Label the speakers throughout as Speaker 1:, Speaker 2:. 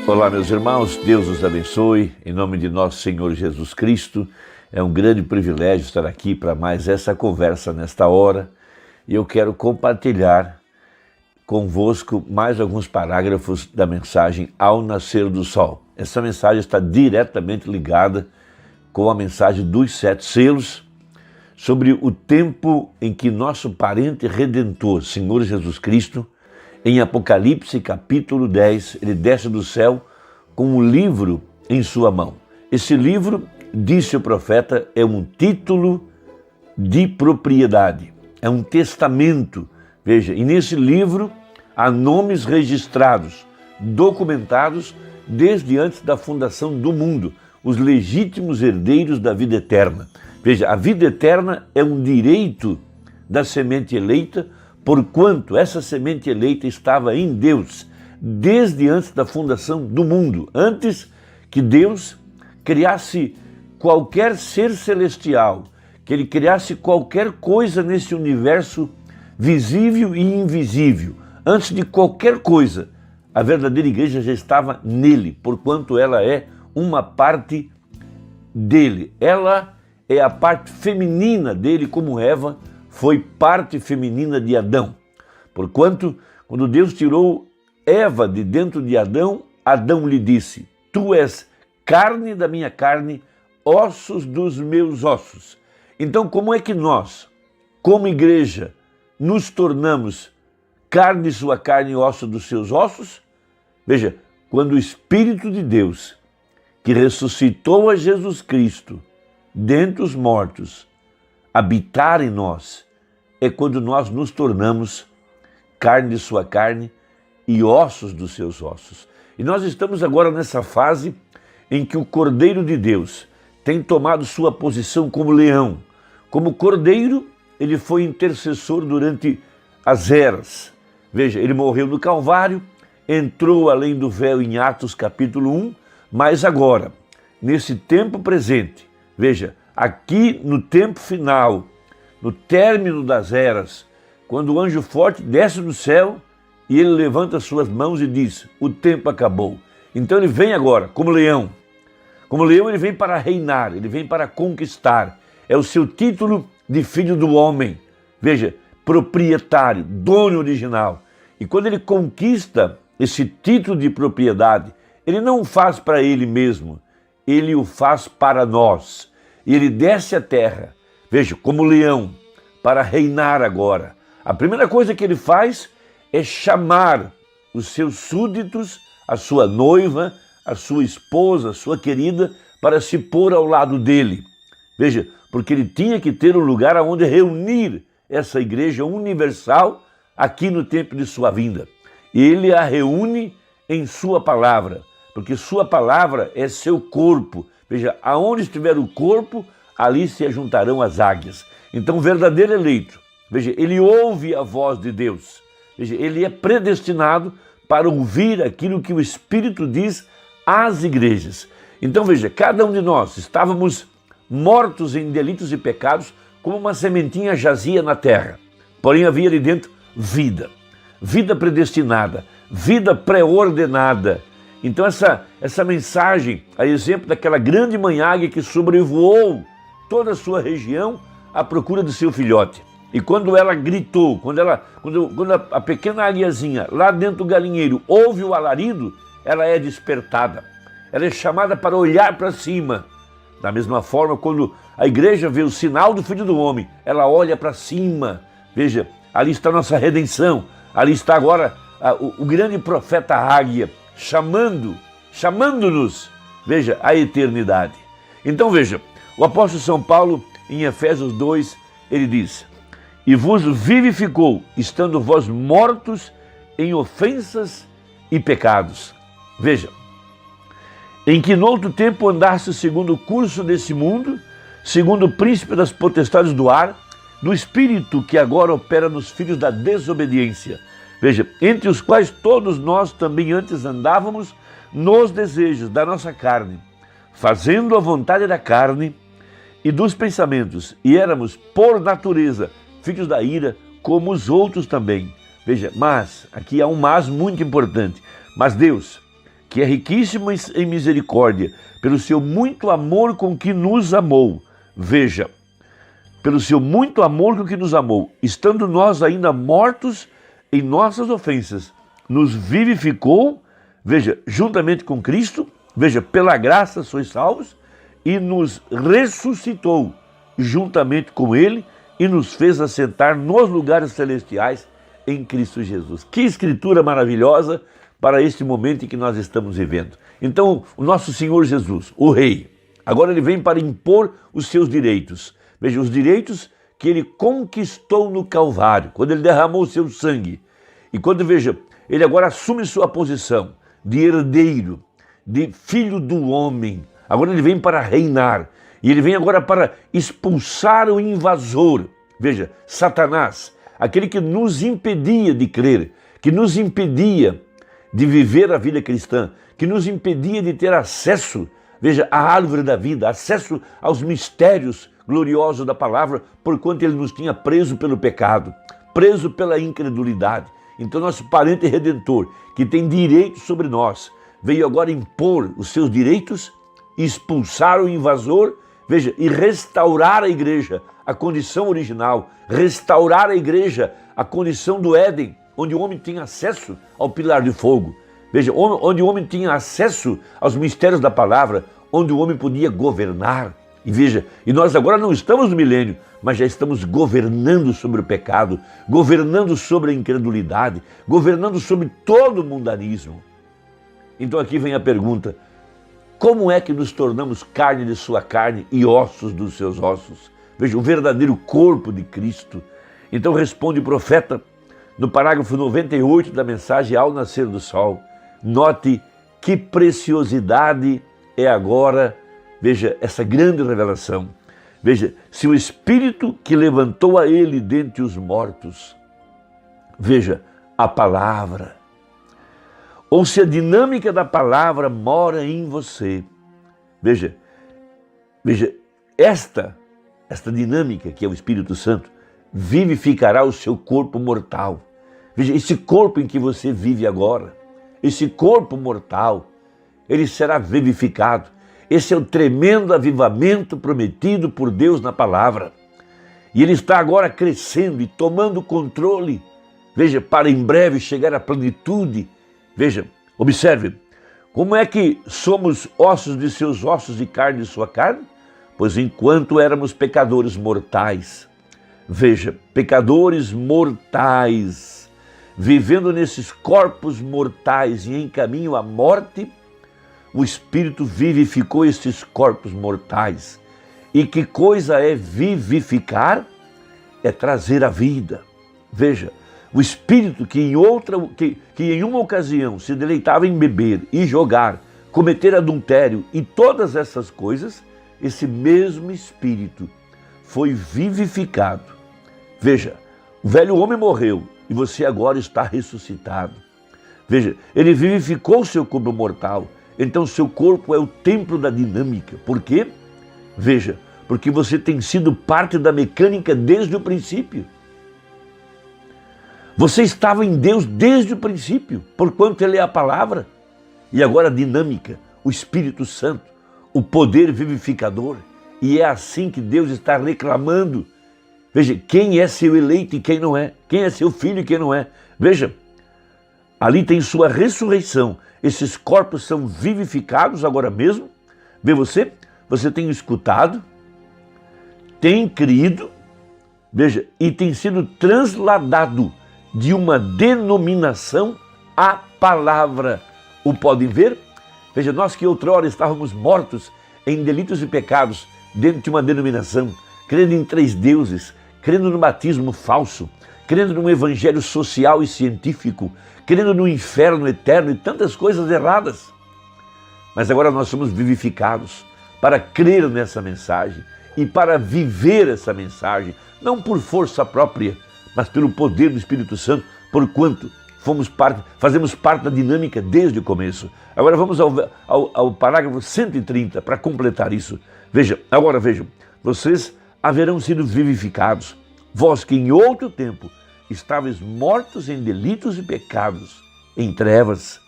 Speaker 1: Olá, meus irmãos, Deus os abençoe, em nome de nosso Senhor Jesus Cristo. É um grande privilégio estar aqui para mais essa conversa nesta hora, e eu quero compartilhar convosco mais alguns parágrafos da mensagem Ao Nascer do Sol. Essa mensagem está diretamente ligada com a mensagem dos 7 selos, sobre o tempo em que nosso parente redentor, Senhor Jesus Cristo, em Apocalipse capítulo 10, ele desce do céu com um livro em sua mão. Esse livro, disse o profeta, é um título de propriedade, é um testamento. Veja, e nesse livro há nomes registrados, documentados desde antes da fundação do mundo, os legítimos herdeiros da vida eterna. Veja, a vida eterna é um direito da semente eleita, porquanto essa semente eleita estava em Deus desde antes da fundação do mundo, antes que Deus criasse qualquer ser celestial, que ele criasse qualquer coisa nesse universo visível e invisível. Antes de qualquer coisa, a verdadeira igreja já estava nele, porquanto ela é uma parte dele. Ela é a parte feminina dele, como Eva foi parte feminina de Adão. Porquanto, quando Deus tirou Eva de dentro de Adão, Adão lhe disse: tu és carne da minha carne, ossos dos meus ossos. Então, como é que nós, como igreja, nos tornamos carne de sua carne e osso dos seus ossos? Veja, quando o Espírito de Deus, que ressuscitou a Jesus Cristo dentre os mortos, habitar em nós, é quando nós nos tornamos carne de sua carne e ossos dos seus ossos. E nós estamos agora nessa fase em que o Cordeiro de Deus tem tomado sua posição como leão. Como Cordeiro, ele foi intercessor durante as eras. Veja, ele morreu no Calvário, entrou além do véu em Atos capítulo 1, mas agora, nesse tempo presente, veja, aqui no tempo final, no término das eras, quando o anjo forte desce do céu e ele levanta suas mãos e diz: o tempo acabou. Então ele vem agora como leão. Como leão ele vem para reinar, ele vem para conquistar. É o seu título de filho do homem. Veja, proprietário, dono original. E quando ele conquista esse título de propriedade, ele não o faz para ele mesmo, ele o faz para nós. E ele desce à terra, veja, como leão, para reinar agora. A primeira coisa que ele faz é chamar os seus súditos, a sua noiva, a sua esposa, a sua querida, para se pôr ao lado dele. Veja, porque ele tinha que ter um lugar onde reunir essa igreja universal aqui no tempo de sua vinda. E ele a reúne em sua palavra, porque sua palavra é seu corpo. Veja, aonde estiver o corpo, ali se ajuntarão as águias. Então, o verdadeiro eleito, veja, ele ouve a voz de Deus. Veja, ele é predestinado para ouvir aquilo que o Espírito diz às igrejas. Então, veja, cada um de nós estávamos mortos em delitos e pecados, como uma sementinha jazia na terra. Porém, havia ali dentro vida. Vida predestinada, vida pré-ordenada. Então essa mensagem, a exemplo daquela grande mãe águia que sobrevoou toda a sua região à procura do seu filhote. E quando ela gritou, quando a pequena águiazinha lá dentro do galinheiro ouve o alarido, ela é despertada. Ela é chamada para olhar para cima. Da mesma forma, quando a igreja vê o sinal do Filho do Homem, ela olha para cima. Veja, ali está a nossa redenção. Ali está agora o grande profeta águia, chamando-nos, veja, à eternidade. Então veja, o apóstolo São Paulo, em Efésios 2, ele diz: e vos vivificou, estando vós mortos em ofensas e pecados. Veja, em que no outro tempo andaste segundo o curso desse mundo, segundo o príncipe das potestades do ar, do espírito que agora opera nos filhos da desobediência. Veja, entre os quais todos nós também antes andávamos nos desejos da nossa carne, fazendo a vontade da carne e dos pensamentos, e éramos, por natureza, filhos da ira, como os outros também. Veja, mas, aqui há um mas muito importante, mas Deus, que é riquíssimo em misericórdia, pelo seu muito amor com que nos amou. Veja, pelo seu muito amor com que nos amou, estando nós ainda mortos em nossas ofensas, nos vivificou, veja, juntamente com Cristo, veja, pela graça sois salvos, e nos ressuscitou juntamente com Ele e nos fez assentar nos lugares celestiais em Cristo Jesus. Que escritura maravilhosa para este momento em que nós estamos vivendo. Então, o nosso Senhor Jesus, o Rei, agora ele vem para impor os seus direitos. Veja, os direitos que ele conquistou no Calvário, quando ele derramou o seu sangue. E quando, veja, ele agora assume sua posição de herdeiro, de filho do homem. Agora ele vem para reinar. E ele vem agora para expulsar o invasor. Veja, Satanás, aquele que nos impedia de crer, que nos impedia de viver a vida cristã, que nos impedia de ter acesso, veja, à árvore da vida, acesso aos mistérios gloriosos da palavra, porquanto ele nos tinha preso pelo pecado, preso pela incredulidade. Então nosso parente redentor, que tem direito sobre nós, veio agora impor os seus direitos, expulsar o invasor, veja, e restaurar a igreja, a condição original, restaurar a igreja, a condição do Éden, onde o homem tinha acesso ao pilar de fogo. Veja, onde o homem tinha acesso aos mistérios da palavra, onde o homem podia governar. E veja, e nós agora não estamos no milênio, mas já estamos governando sobre o pecado, governando sobre a incredulidade, governando sobre todo o mundanismo. Então aqui vem a pergunta: como é que nos tornamos carne de sua carne e ossos dos seus ossos? Veja, o verdadeiro corpo de Cristo. Então responde o profeta no parágrafo 98 da mensagem Ao Nascer do Sol. Note que preciosidade é agora, veja, essa grande revelação. Veja, se o Espírito que levantou a ele dentre os mortos, veja, a palavra, ou se a dinâmica da palavra mora em você. Veja, esta dinâmica que é o Espírito Santo vivificará o seu corpo mortal. Veja, esse corpo em que você vive agora, esse corpo mortal, ele será vivificado. Esse é o tremendo avivamento prometido por Deus na palavra. E ele está agora crescendo e tomando controle, veja, para em breve chegar à plenitude. Veja, observe, como é que somos ossos de seus ossos e carne de sua carne? Pois enquanto éramos pecadores mortais, veja, pecadores mortais, vivendo nesses corpos mortais e em caminho à morte, o Espírito vivificou esses corpos mortais. E que coisa é vivificar? É trazer a vida. Veja, o Espírito que em uma ocasião se deleitava em beber e jogar, cometer adultério e todas essas coisas, esse mesmo Espírito foi vivificado. Veja, o velho homem morreu e você agora está ressuscitado. Veja, ele vivificou o seu corpo mortal. Então seu corpo é o templo da dinâmica. Por quê? Veja, porque você tem sido parte da mecânica desde o princípio. Você estava em Deus desde o princípio, porquanto Ele é a palavra. E agora a dinâmica, o Espírito Santo, o poder vivificador. E é assim que Deus está reclamando. Veja, quem é seu eleito e quem não é. Quem é seu filho e quem não é. Veja, ali tem sua ressurreição. Esses corpos são vivificados agora mesmo. Vê você? Você tem escutado, tem crido, veja, e tem sido transladado de uma denominação à palavra. O podem ver? Veja, nós que outrora estávamos mortos em delitos e pecados dentro de uma denominação, crendo em 3 deuses, crendo no batismo falso, crendo num evangelho social e científico, crendo no inferno eterno e tantas coisas erradas. Mas agora nós somos vivificados para crer nessa mensagem e para viver essa mensagem, não por força própria, mas pelo poder do Espírito Santo, porquanto fazemos parte da dinâmica desde o começo. Agora vamos ao parágrafo 130 para completar isso. Veja, agora vejam, vocês haverão sido vivificados, vós que em outro tempo estáveis mortos em delitos e pecados, em trevas.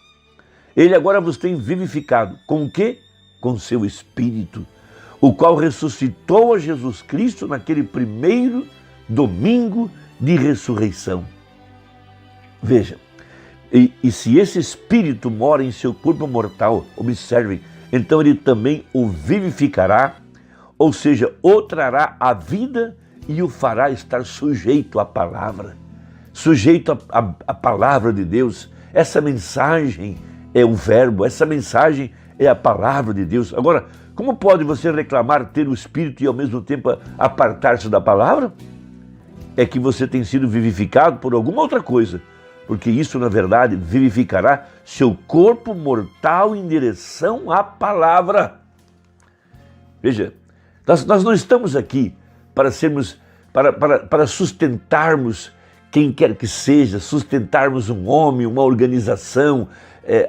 Speaker 1: Ele agora vos tem vivificado. Com o quê? Com seu Espírito, o qual ressuscitou a Jesus Cristo naquele primeiro domingo de ressurreição. Veja, e se esse Espírito mora em seu corpo mortal, observem, então ele também o vivificará, ou seja, o trará à vida e o fará estar sujeito à palavra, sujeito à palavra de Deus. Essa mensagem é o verbo, essa mensagem é a palavra de Deus. Agora, como pode você reclamar ter o Espírito e ao mesmo tempo apartar-se da palavra? É que você tem sido vivificado por alguma outra coisa, porque isso, na verdade, vivificará seu corpo mortal em direção à palavra. Veja, nós não estamos aqui para sustentarmos quem quer que seja, sustentarmos um homem, uma organização,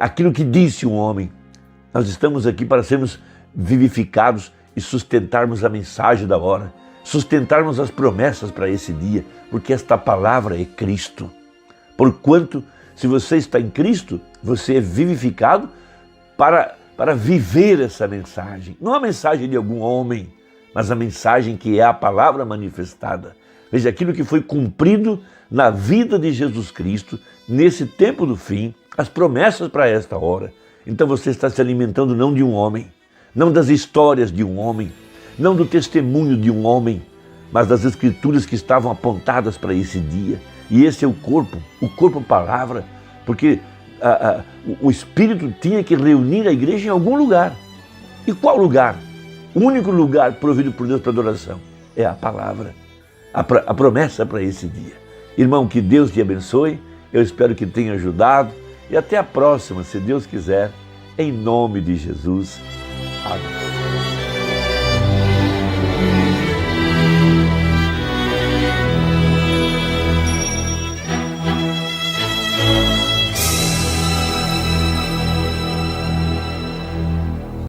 Speaker 1: aquilo que disse um homem. Nós estamos aqui para sermos vivificados e sustentarmos a mensagem da hora, sustentarmos as promessas para esse dia, porque esta palavra é Cristo. Porquanto, se você está em Cristo, você é vivificado para viver essa mensagem. Não a mensagem de algum homem, mas a mensagem que é a palavra manifestada. Veja, aquilo que foi cumprido na vida de Jesus Cristo, nesse tempo do fim, as promessas para esta hora. Então você está se alimentando não de um homem, não das histórias de um homem, não do testemunho de um homem, mas das Escrituras que estavam apontadas para esse dia. E esse é o corpo palavra, porque o Espírito tinha que reunir a igreja em algum lugar. E qual lugar? O único lugar provido por Deus para adoração é a palavra, a promessa para esse dia. Irmão, que Deus te abençoe, eu espero que tenha ajudado e até a próxima, se Deus quiser, em nome de Jesus. Amém.